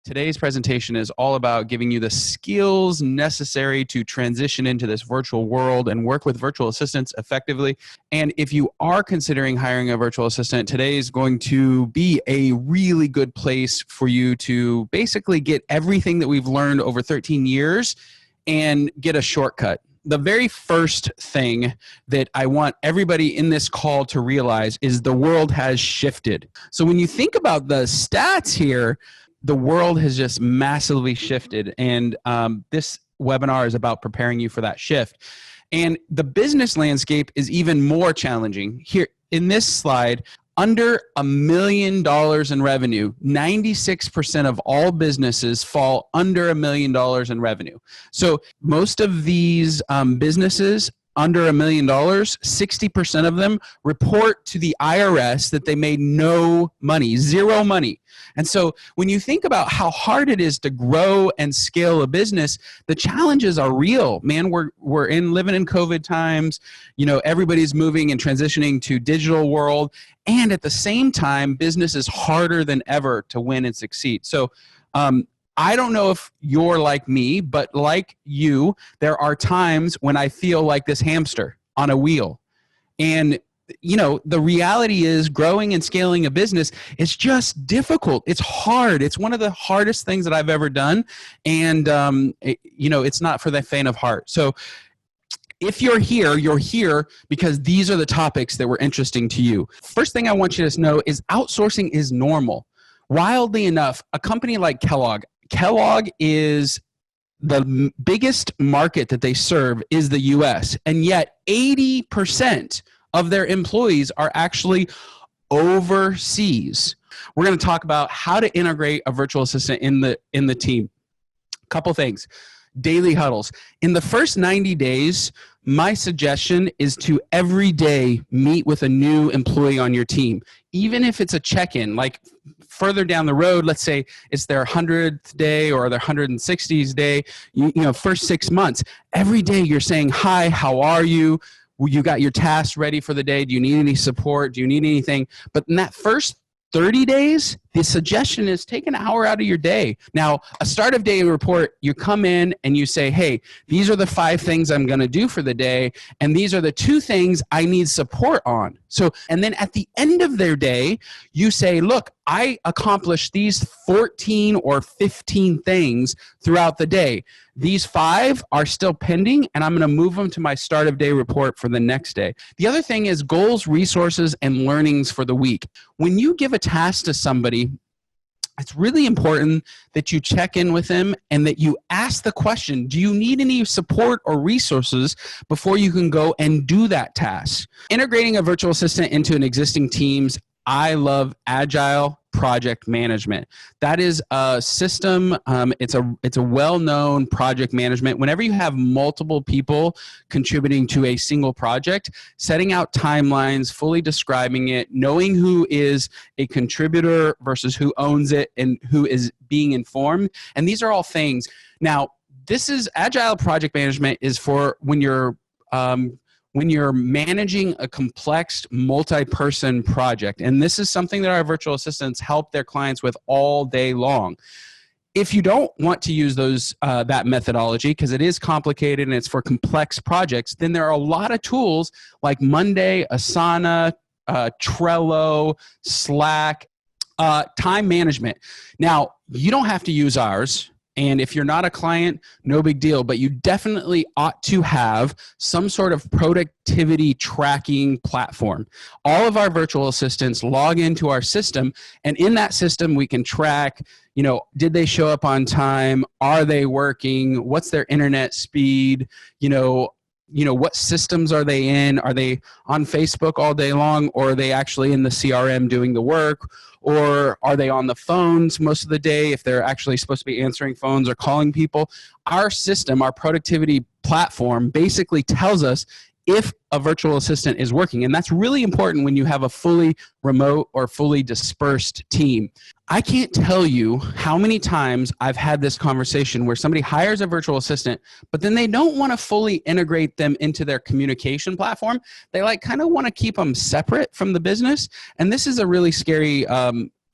Today's presentation is all about giving you the skills necessary to transition into this virtual world and work with virtual assistants effectively. And if you are considering hiring a virtual assistant, today is going to be a really good place for you to basically get everything that we've learned over 13 years and get a shortcut. The very first thing that I want everybody in this call to realize is the world has shifted. So when you think about the stats here, the world has just massively shifted, and this webinar is about preparing you for that shift. And the business landscape is even more challenging. Here in this slide, under $1 million in revenue, 96% of all businesses fall under $1 million in revenue. So most of these businesses under $1 million, 60% of them report to the IRS that they made no money, zero money. And so when you think about how hard it is to grow and scale a business, the challenges are real. Man, we're living in COVID times. You know, everybody's moving and transitioning to digital world. And at the same time, business is harder than ever to win and succeed. So I don't know if you're like me, but like you, there are times when I feel like this hamster on a wheel. And, you know, the reality is growing and scaling a business is just difficult. It's hard. It's one of the hardest things that I've ever done. And, you know, it's not for the faint of heart. So if you're here because these are the topics that were interesting to you. First thing I want you to know is outsourcing is normal. Wildly enough, a company like Kellogg is the biggest market that they serve is the US, and yet 80% of their employees are actually overseas. We're going to talk about how to integrate a virtual assistant in the team. Couple things. Daily huddles. In the first 90 days, my suggestion is to every day meet with a new employee on your team. Even if it's a check-in, like further down the road, let's say it's their 100th day or their 160th day, you know, first 6 months, every day you're saying, hi, how are you? You got your tasks ready for the day? Do you need any support? Do you need anything? But in that first 30 days, the suggestion is take an hour out of your day. Now, a start of day report, you come in and you say, hey, these are the 5 things I'm going to do for the day, and these are the 2 things I need support on. So, and then at the end of their day, you say, look, I accomplished these 14 or 15 things throughout the day. These 5 are still pending, and I'm going to move them to my start of day report for the next day. The other thing is goals, resources, and learnings for the week. When you give a task to somebody, it's really important that you check in with them and that you ask the question, do you need any support or resources before you can go and do that task? Integrating a virtual assistant into an existing team's, I love agile project management. That is a system. It's a well-known project management. Whenever you have multiple people contributing to a single project, setting out timelines, fully describing it, knowing who is a contributor versus who owns it and who is being informed. And these are all things. Now, this is agile project management is for when you're managing a complex multi-person project. And this is something that our virtual assistants help their clients with all day long. If you don't want to use that methodology, because it is complicated and it's for complex projects, then there are a lot of tools like Monday, Asana, Trello, Slack, time management. Now, you don't have to use ours. And if you're not a client, no big deal, but you definitely ought to have some sort of productivity tracking platform. All of our virtual assistants log into our system, and in that system, we can track, you know, did they show up on time? Are they working? What's their internet speed? You know, what systems are they in? Are they on Facebook all day long, or are they actually in the CRM doing the work? Or are they on the phones most of the day if they're actually supposed to be answering phones or calling people? Our system, our productivity platform, basically tells us if a virtual assistant is working. And that's really important when you have a fully remote or fully dispersed team. I can't tell you how many times I've had this conversation where somebody hires a virtual assistant, but then they don't want to fully integrate them into their communication platform. They kind of want to keep them separate from the business. And this is a really scary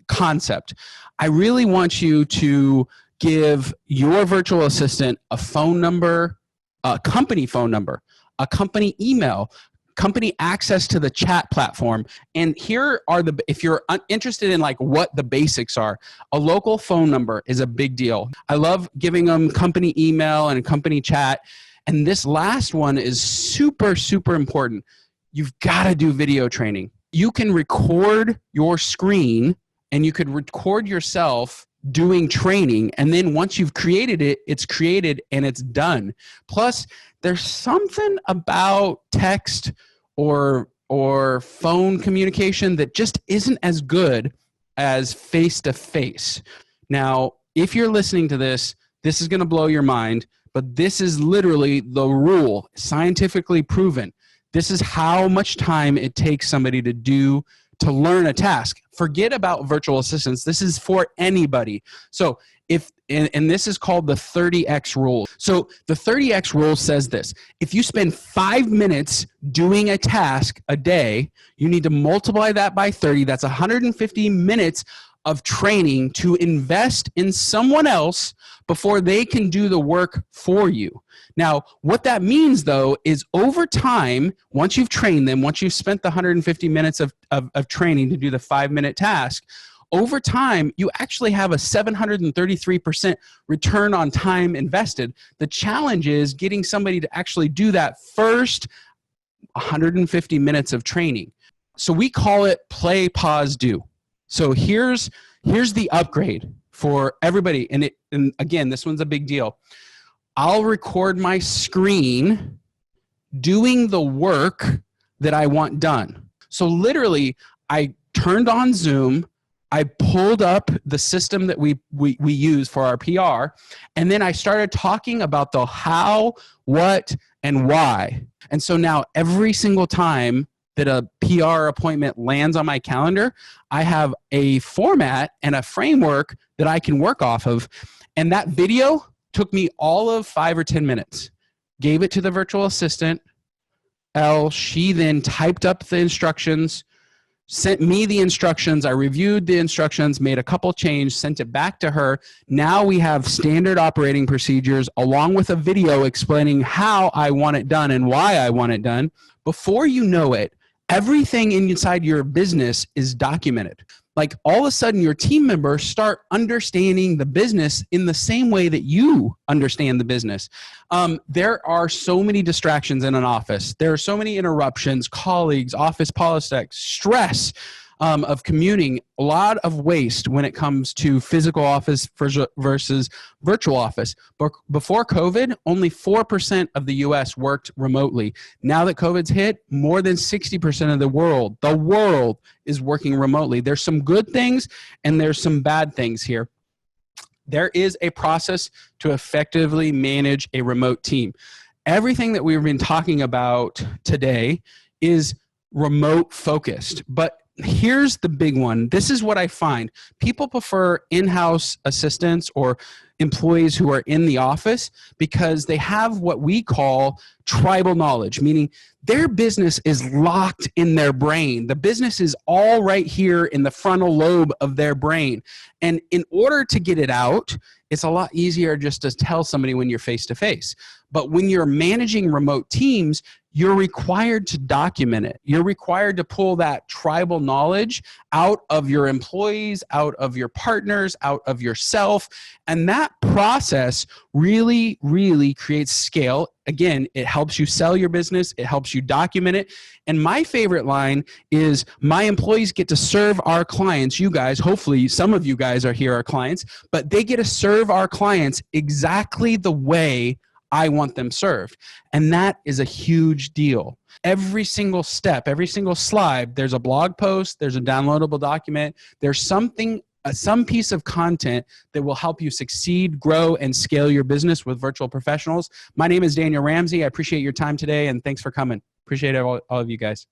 concept. I really want you to give your virtual assistant a phone number, a company phone number, a company email, company access to the chat platform. And here are if you're interested in like what the basics are, a local phone number is a big deal. I love giving them company email and company chat. And this last one is super, super important. You've got to do video training. You can record your screen and you could record yourself doing training. And then once you've created it, it's created and it's done. Plus, there's something about text or phone communication that just isn't as good as face-to-face. Now, if you're listening to this, this is going to blow your mind, but this is literally the rule, scientifically proven. This is how much time it takes somebody to learn a task. Forget about virtual assistants. This is for anybody. So and this is called the 30x rule. So the 30x rule says this: if you spend 5 minutes doing a task a day, you need to multiply that by 30. That's 150 minutes of training to invest in someone else before they can do the work for you. Now, what that means, though, is over time, once you've trained them, once you've spent the 150 minutes of training to do the 5-minute task, over time, you actually have a 733% return on time invested. The challenge is getting somebody to actually do that first 150 minutes of training. So we call it play, pause, do. So here's the upgrade for everybody. And again, this one's a big deal. I'll record my screen doing the work that I want done. So literally, I turned on Zoom, I pulled up the system that we use for our PR, and then I started talking about the how, what, and why. And so now every single time that a PR appointment lands on my calendar, I have a format and a framework that I can work off of. And that video took me all of 5 or 10 minutes. Gave it to the virtual assistant. She then typed up the instructions, sent me the instructions. I reviewed the instructions, made a couple changes, sent it back to her. Now we have standard operating procedures along with a video explaining how I want it done and why I want it done. Before you know it, everything inside your business is documented. Like all of a sudden your team members start understanding the business in the same way that you understand the business. There are so many distractions in an office. There are so many interruptions, colleagues, office politics, stress of commuting, a lot of waste when it comes to physical office versus virtual office. But before COVID, only 4% of the US worked remotely. Now that COVID's hit, more than 60% of the world is working remotely. There's some good things and there's some bad things here. There is a process to effectively manage a remote team. Everything that we've been talking about today is remote focused, but here's the big one. This is what I find. People prefer in-house assistants or employees who are in the office because they have what we call tribal knowledge, meaning their business is locked in their brain. The business is all right here in the frontal lobe of their brain. And in order to get it out, it's a lot easier just to tell somebody when you're face-to-face. But when you're managing remote teams, you're required to document it. You're required to pull that tribal knowledge out of your employees, out of your partners, out of yourself. And that process really, really creates scale. Again, it helps you sell your business. It helps you document it. And my favorite line is, my employees get to serve our clients. You guys, hopefully some of you guys are here, our clients, but they get to serve our clients exactly the way I want them served. And that is a huge deal. Every single step, every single slide, there's a blog post, there's a downloadable document, there's something, some piece of content that will help you succeed, grow, and scale your business with virtual professionals. My name is Daniel Ramsey. I appreciate your time today, and thanks for coming. Appreciate all of you guys.